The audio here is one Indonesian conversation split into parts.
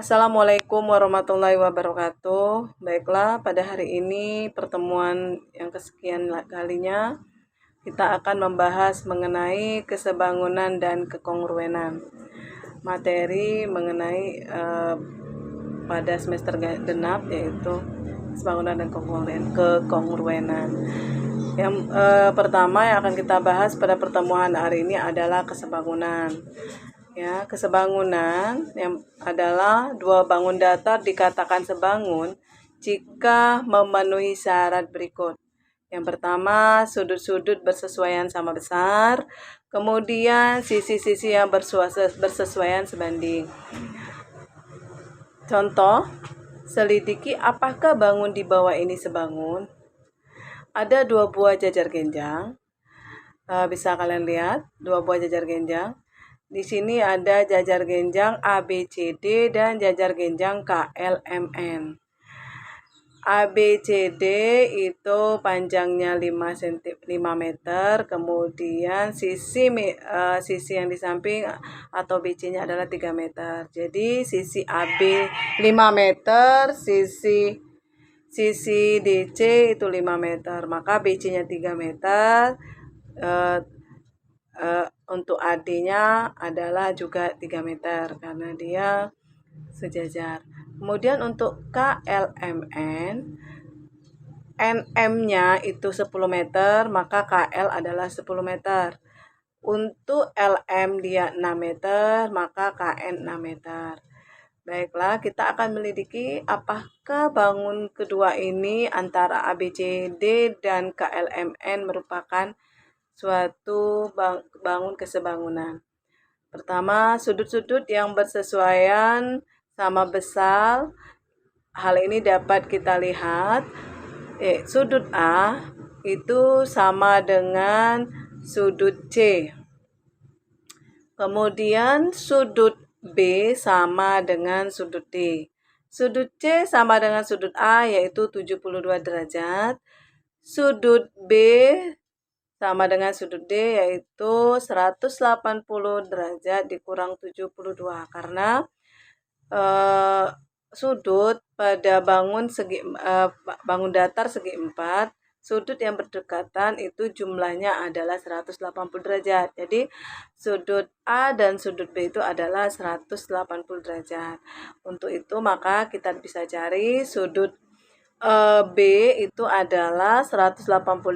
Assalamualaikum warahmatullahi wabarakatuh. Baiklah, pada hari ini pertemuan yang kesekian kalinya kita akan membahas mengenai kesebangunan dan kekongruenan. Materi mengenai pada semester genap yaitu kesebangunan dan kekongruenan. Yang pertama yang akan kita bahas pada pertemuan hari ini adalah kesebangunan. Ya, kesebangunan yang adalah dua bangun datar dikatakan sebangun jika memenuhi syarat berikut. Yang pertama, sudut-sudut bersesuaian sama besar. Kemudian, sisi-sisi yang bersesuaian sebanding. Contoh, selidiki apakah bangun di bawah ini sebangun. Ada dua buah jajar genjang. Bisa kalian lihat, dua buah jajar genjang. Di sini ada jajar genjang ABCD dan jajar genjang KLMN. ABCD itu panjangnya 5 meter, kemudian sisi yang di samping atau BC-nya adalah 3 meter. Jadi sisi AB 5 meter, sisi DC itu 5 meter, maka BC-nya 3 meter. Untuk AD-nya adalah juga 3 meter karena dia sejajar. Kemudian untuk KLMN, NM-nya itu 10 meter, maka KL adalah 10 meter. Untuk LM dia 6 meter, maka KN 6 meter. Baiklah, kita akan melidiki apakah bangun kedua ini antara ABCD dan KLMN merupakan suatu bangun kesebangunan. Pertama, sudut-sudut yang bersesuaian sama besar. Hal ini dapat kita lihat. Sudut A itu sama dengan sudut C. Kemudian sudut B sama dengan sudut D. Sudut C sama dengan sudut A yaitu 72 derajat. Sudut B sama dengan sudut D yaitu 180 derajat dikurang 72 karena sudut pada bangun datar segi 4, sudut yang berdekatan itu jumlahnya adalah 180 derajat. Jadi sudut A dan sudut B itu adalah 180 derajat. Untuk itu maka kita bisa cari sudut B itu adalah 180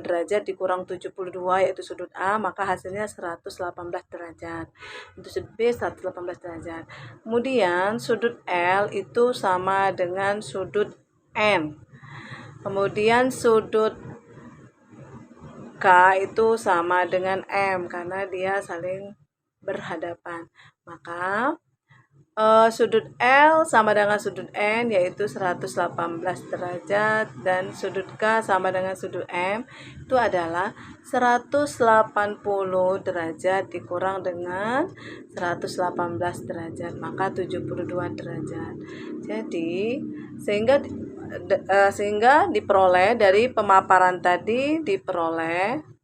derajat dikurang 72 yaitu sudut A, maka hasilnya 118 derajat. Untuk sudut B 118 derajat. Kemudian sudut L itu sama dengan sudut N. Kemudian sudut K itu sama dengan M karena dia saling berhadapan. Maka sudut L sama dengan sudut N yaitu 118 derajat dan sudut K sama dengan sudut M itu adalah 180 derajat dikurang dengan 118 derajat, maka 72 derajat. Jadi sehingga diperoleh dari pemaparan tadi diperoleh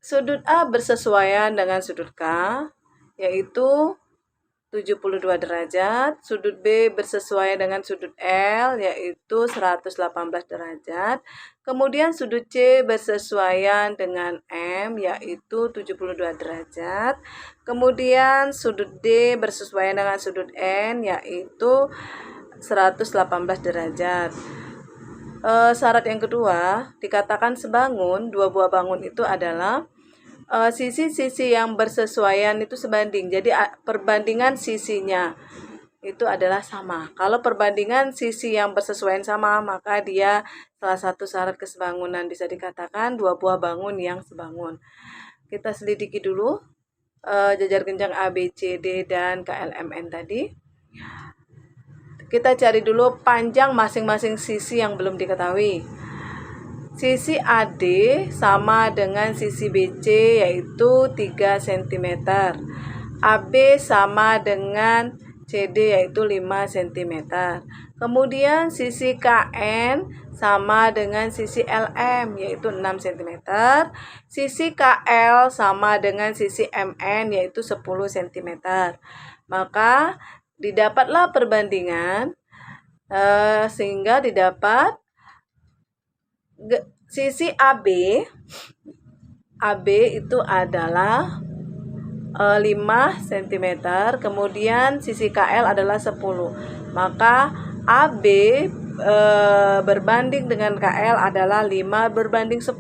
sudut A bersesuaian dengan sudut K, yaitu 72 derajat. Sudut B bersesuaian dengan sudut L, yaitu 118 derajat. Kemudian sudut C bersesuaian dengan M, yaitu 72 derajat. Kemudian sudut D bersesuaian dengan sudut N, yaitu 118 derajat. Syarat yang kedua, dikatakan sebangun, dua buah bangun itu adalah sisi-sisi yang bersesuaian itu sebanding. Jadi perbandingan sisinya itu adalah sama. Kalau perbandingan sisi yang bersesuaian sama, maka dia salah satu syarat kesebangunan. Bisa dikatakan dua buah bangun yang sebangun. Kita selidiki dulu jajar genjang ABCD dan KLMN tadi. Kita cari dulu panjang masing-masing sisi yang belum diketahui. Sisi AD sama dengan sisi BC yaitu 3 cm. AB sama dengan CD yaitu 5 cm. Kemudian sisi KN sama dengan sisi LM yaitu 6 cm. Sisi KL sama dengan sisi MN yaitu 10 cm. Maka didapatlah perbandingan sehingga didapat sisi AB itu adalah 5 cm, kemudian sisi KL adalah 10. Maka AB berbanding dengan KL adalah 5 berbanding 10.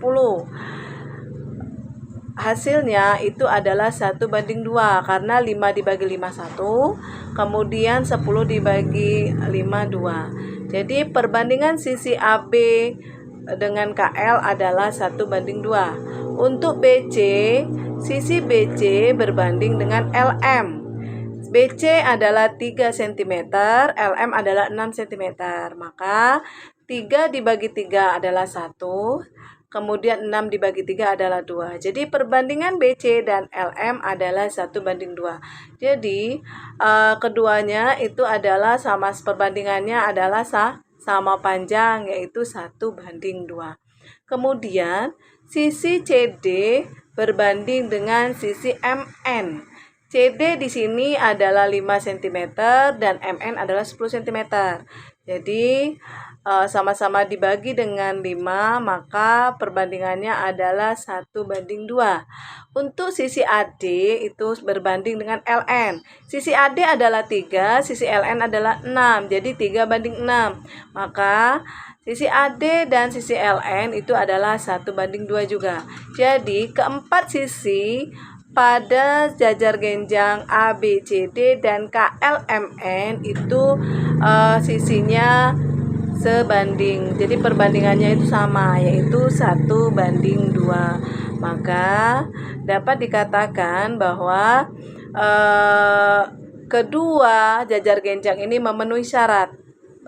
Hasilnya itu adalah 1:2 karena 5 dibagi 5 1, kemudian 10 dibagi 5 2. Jadi perbandingan sisi AB dengan KL adalah 1:2. Untuk BC, sisi BC berbanding dengan LM. BC adalah 3 cm, LM adalah 6 cm. Maka 3 dibagi 3 adalah 1, kemudian 6 dibagi 3 adalah 2. Jadi perbandingan BC dan LM adalah 1:2. Jadi keduanya itu adalah sama, perbandingannya adalah sama panjang yaitu 1:2. Kemudian sisi CD berbanding dengan sisi MN. CD di sini adalah 5 cm dan MN adalah 10 cm. Jadi sama-sama dibagi dengan 5, maka perbandingannya adalah 1:2. Untuk sisi AD itu berbanding dengan LN. Sisi AD adalah 3, sisi LN adalah 6. Jadi 3:6. Maka sisi AD dan sisi LN itu adalah 1:2 juga. Jadi keempat sisi pada jajar genjang ABCD dan KLMN itu sisinya sebanding. Jadi perbandingannya itu sama, yaitu 1:2. Maka dapat dikatakan bahwa kedua jajar genjang ini memenuhi syarat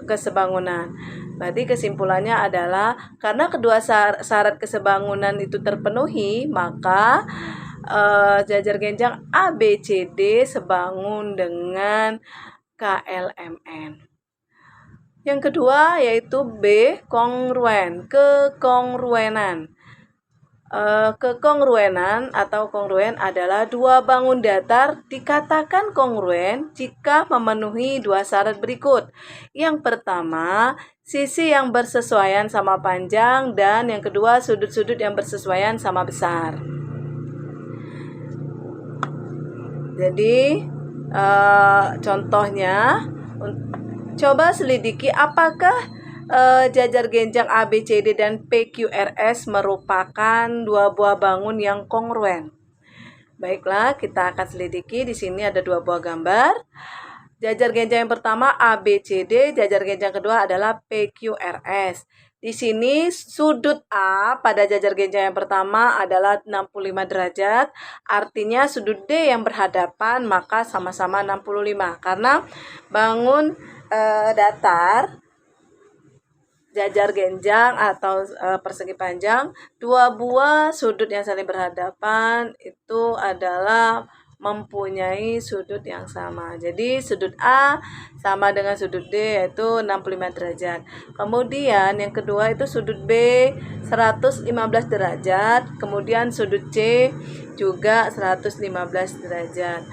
kesebangunan. Berarti kesimpulannya adalah karena kedua syarat kesebangunan itu terpenuhi, maka jajar genjang ABCD sebangun dengan KLMN. Yang kedua yaitu B, kongruen, kekongruenan. Kekongruenan atau kongruen adalah dua bangun datar dikatakan kongruen jika memenuhi dua syarat berikut. Yang pertama, sisi yang bersesuaian sama panjang, dan yang kedua, sudut-sudut yang bersesuaian sama besar. Jadi contohnya, coba selidiki apakah jajar genjang ABCD dan PQRS merupakan dua buah bangun yang kongruen. Baiklah, kita akan selidiki. Di sini ada dua buah gambar. Jajar genjang yang pertama ABCD, jajar genjang kedua adalah PQRS. Di sini sudut A pada jajar genjang yang pertama adalah 65 derajat. Artinya sudut D yang berhadapan maka sama-sama 65. Karena bangun datar jajar genjang atau persegi panjang, dua buah sudut yang saling berhadapan itu adalah mempunyai sudut yang sama. Jadi sudut A sama dengan sudut D yaitu 65 derajat. Kemudian yang kedua itu sudut B 115 derajat, kemudian sudut C juga 115 derajat.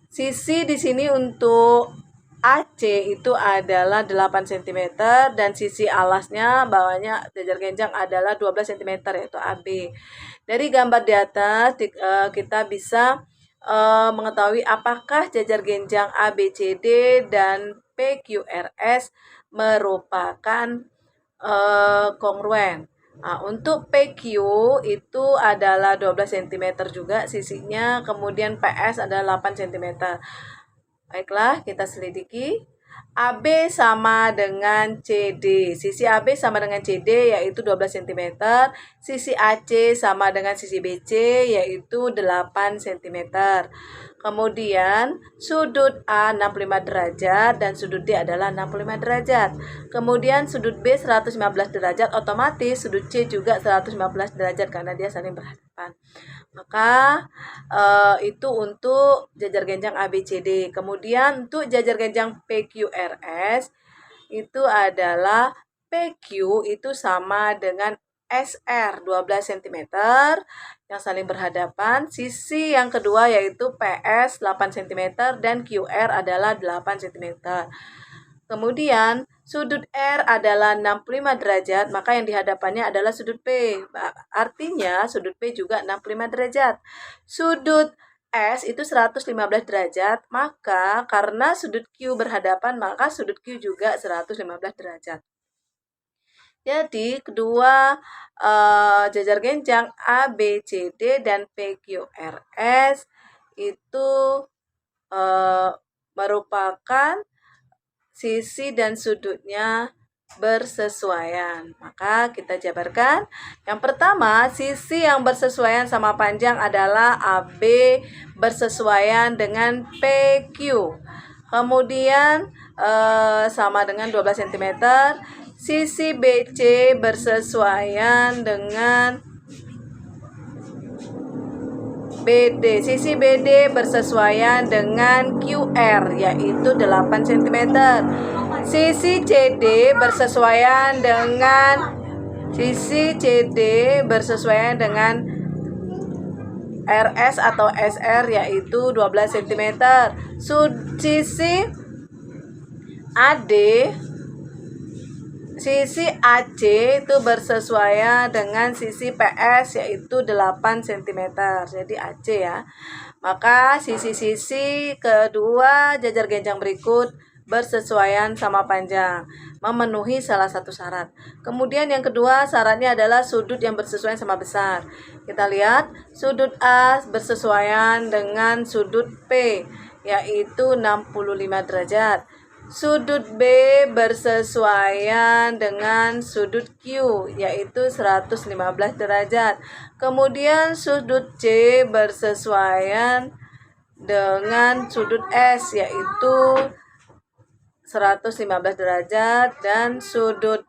Sisi di sini untuk AC itu adalah 8 cm dan sisi alasnya bawahnya jajar genjang adalah 12 cm yaitu AB. Dari gambar di atas kita bisa mengetahui apakah jajar genjang ABCD dan PQRS merupakan kongruen. Nah, untuk PQ itu adalah 12 cm juga sisinya, kemudian PS adalah 8 cm. Baiklah, kita selidiki. AB sama dengan CD. Sisi AB sama dengan CD yaitu 12 cm. Sisi AC sama dengan sisi BC yaitu 8 cm. Kemudian sudut A 65 derajat dan sudut D adalah 65 derajat. Kemudian sudut B 115 derajat, otomatis sudut C juga 115 derajat karena dia saling berhadapan. Maka itu untuk jajar genjang ABCD. Kemudian untuk jajar genjang PQRS itu adalah PQ itu sama dengan SR 12 cm yang saling berhadapan. Sisi yang kedua yaitu PS 8 cm dan QR adalah 8 cm. Kemudian sudut R adalah 65 derajat, maka yang dihadapannya adalah sudut P. Artinya sudut P juga 65 derajat. Sudut S itu 115 derajat, maka karena sudut Q berhadapan, maka sudut Q juga 115 derajat. Jadi kedua jajar genjang ABCD dan PQRS itu merupakan sisi dan sudutnya bersesuaian. Maka kita jabarkan. Yang pertama, sisi yang bersesuaian sama panjang adalah AB bersesuaian dengan PQ. Kemudian sama dengan 12 cm. Sisi BC bersesuaian dengan BD. Sisi BD bersesuaian dengan QR, yaitu 8 cm. Sisi CD bersesuaian dengan RS atau SR, yaitu 12 cm. Sisi AC itu bersesuaian dengan sisi PS, yaitu 8 cm. Jadi AC ya. Maka sisi-sisi kedua jajar genjang berikut bersesuaian sama panjang, memenuhi salah satu syarat. Kemudian yang kedua syaratnya adalah sudut yang bersesuaian sama besar. Kita lihat sudut A bersesuaian dengan sudut P, yaitu 65 derajat. Sudut B bersesuaian dengan sudut Q, yaitu 115 derajat. Kemudian sudut C bersesuaian dengan sudut S, yaitu 115 derajat. Dan sudut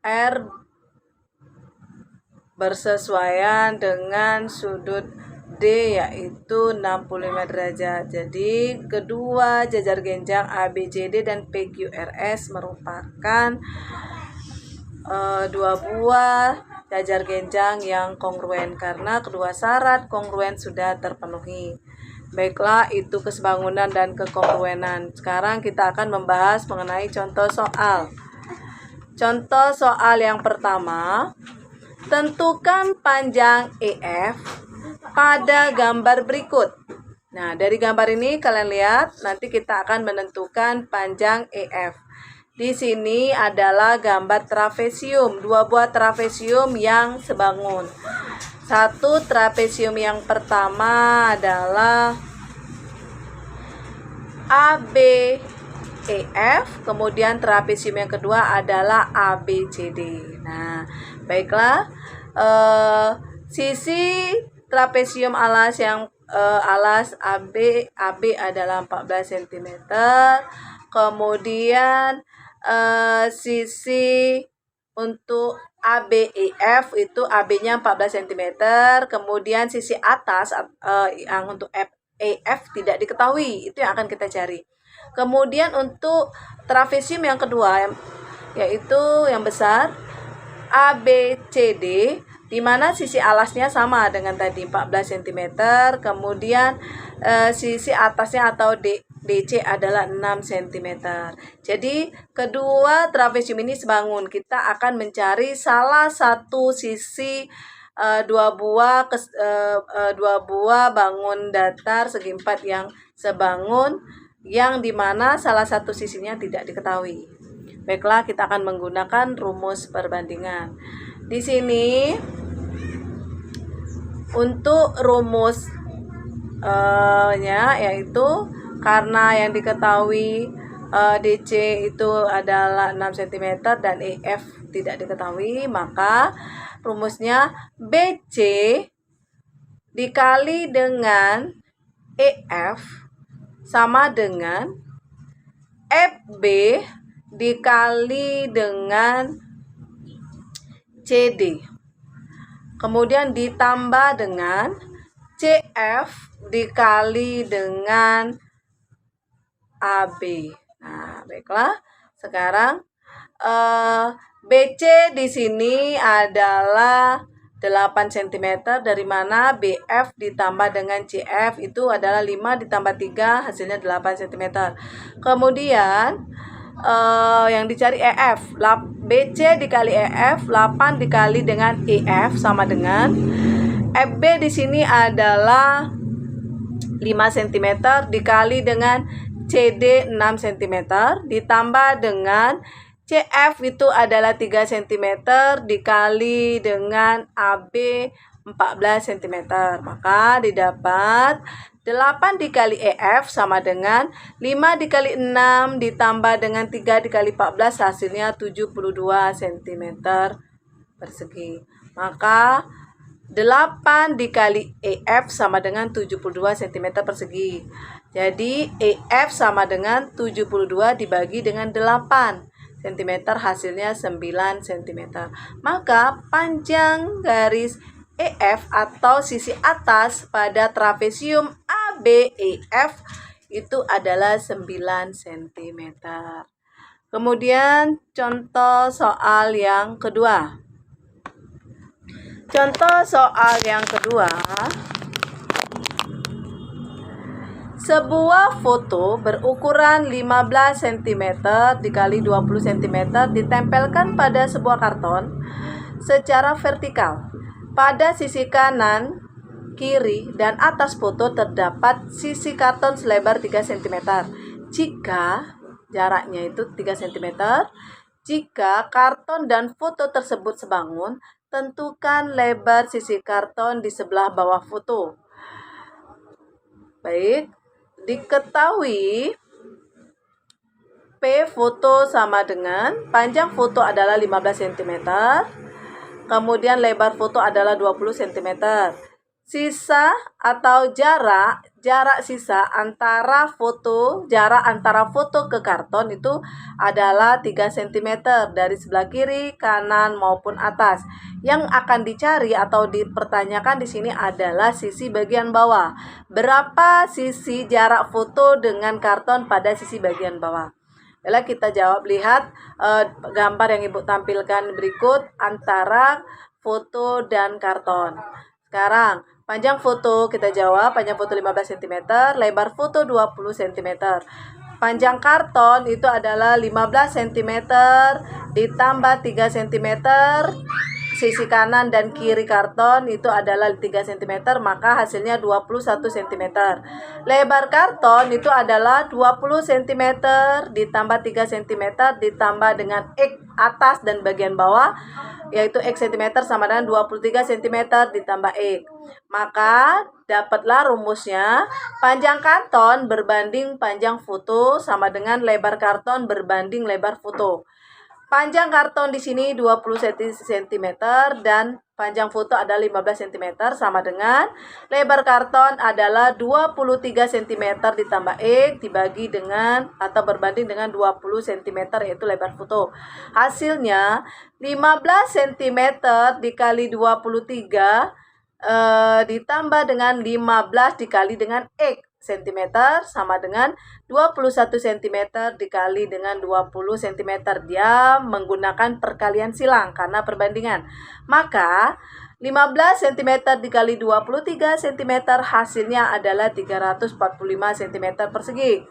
R bersesuaian dengan sudut D, yaitu 65 derajat. Jadi kedua jajar genjang ABCD dan PQRS merupakan dua buah jajar genjang yang kongruen karena kedua syarat kongruen sudah terpenuhi. Baiklah, itu kesebangunan dan kekongruenan. Sekarang kita akan membahas mengenai contoh soal. Contoh soal yang pertama, tentukan panjang EF pada gambar berikut. Nah, dari gambar ini kalian lihat, nanti kita akan menentukan panjang EF. Di sini adalah gambar trapesium, dua buah trapesium yang sebangun. Satu trapesium yang pertama adalah ABEF, kemudian trapesium yang kedua adalah ABCD. Nah, baiklah, sisi trapesium alas yang alas AB adalah 14 cm. Kemudian sisi untuk ABEF itu AB-nya 14 cm. Kemudian sisi atas yang untuk EF tidak diketahui, itu yang akan kita cari. Kemudian untuk trapesium yang kedua yaitu yang besar ABCD, di mana sisi alasnya sama dengan tadi 14 cm, kemudian sisi atasnya atau DC adalah 6 cm. Jadi kedua trapesium ini sebangun. Kita akan mencari salah satu sisi dua buah bangun datar segi 4 yang sebangun, yang dimana salah satu sisinya tidak diketahui. Baiklah, kita akan menggunakan rumus perbandingan. Di sini untuk rumus yaitu karena yang diketahui DC itu adalah 6 cm dan EF tidak diketahui, maka rumusnya BC dikali dengan EF sama dengan FB dikali dengan CD. kemudian ditambah dengan CF dikali dengan AB. Nah, baiklah. Sekarang BC di sini adalah 8 cm, dari mana BF ditambah dengan CF itu adalah 5 ditambah 3 hasilnya 8 cm. Kemudian yang dicari EF, BC dikali EF, 8 dikali dengan EF sama dengan FB di sini adalah 5 cm dikali dengan CD 6 cm ditambah dengan CF itu adalah 3 cm dikali dengan AB 14 cm. Maka didapat 8 dikali EF sama dengan 5 dikali 6 ditambah dengan 3 dikali 14 hasilnya 72 cm persegi. Maka 8 dikali EF sama dengan 72 cm persegi. Jadi EF sama dengan 72 dibagi dengan 8 cm hasilnya 9 cm. Maka panjang garis EF atau sisi atas pada trapesium ABEF itu adalah 9 cm. Kemudian contoh soal yang kedua. Contoh soal yang kedua. Sebuah foto berukuran 15 cm dikali 20 cm ditempelkan pada sebuah karton secara vertikal. Pada sisi kanan, kiri, dan atas foto terdapat sisi karton selebar 3 cm. Jika jaraknya itu 3 cm, jika karton dan foto tersebut sebangun, tentukan lebar sisi karton di sebelah bawah foto. Baik, diketahui P foto sama dengan panjang foto adalah 15 cm, kemudian lebar foto adalah 20 cm. Sisa atau jarak sisa antara jarak antara foto ke karton itu adalah 3 cm dari sebelah kiri, kanan maupun atas. Yang akan dicari atau dipertanyakan di sini adalah sisi bagian bawah. Berapa sisi jarak foto dengan karton pada sisi bagian bawah? Yalah, kita jawab. Lihat gambar yang Ibu tampilkan berikut antara foto dan karton. Sekarang panjang foto kita jawab, panjang foto 15 cm, lebar foto 20 cm. Panjang karton itu adalah 15 cm ditambah 3 cm. Sisi kanan dan kiri karton itu adalah 3 cm, maka hasilnya 21 cm. Lebar karton itu adalah 20 cm ditambah 3 cm ditambah dengan X atas dan bagian bawah, yaitu X cm sama dengan 23 cm ditambah X. Maka dapatlah rumusnya, panjang karton berbanding panjang foto sama dengan lebar karton berbanding lebar foto. Panjang karton di sini 20 cm dan panjang foto adalah 15 cm sama dengan lebar karton adalah 23 cm ditambah X dibagi dengan atau berbanding dengan 20 cm yaitu lebar foto. Hasilnya 15 cm dikali 23 ditambah dengan 15 dikali dengan X cm sama dengan 21 cm dikali dengan 20 cm. Dia menggunakan perkalian silang karena perbandingan. Maka 15 cm dikali 23 cm hasilnya adalah 345 cm persegi.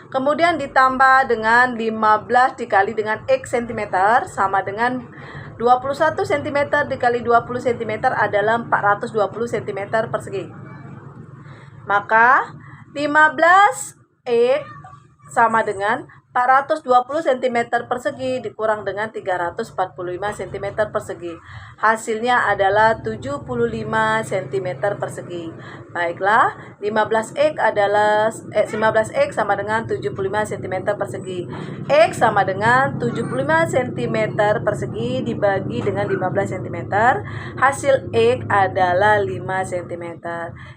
Kemudian ditambah dengan 15 dikali dengan X cm sama dengan 21 cm dikali 20 cm adalah 420 cm persegi. Maka 15 X sama dengan 420 cm persegi dikurang dengan 345 cm persegi. Hasilnya adalah 75 cm persegi. Baiklah, 15X adalah 15X sama dengan 75 cm persegi. X sama dengan 75 cm persegi dibagi dengan 15 cm. Hasil X adalah 5 cm.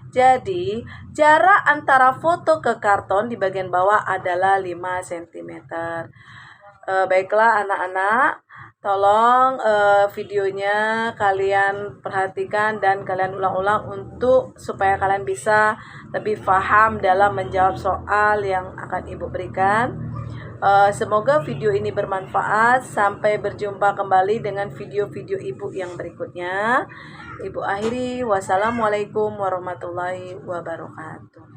Jadi, jarak antara foto ke karton di bagian bawah adalah 5 cm. Baiklah anak-anak, Tolong videonya kalian perhatikan dan kalian ulang-ulang untuk supaya kalian bisa lebih paham dalam menjawab soal yang akan Ibu berikan. Semoga video ini bermanfaat. Sampai berjumpa kembali dengan video-video Ibu yang berikutnya. Ibu akhiri, wassalamualaikum warahmatullahi wabarakatuh.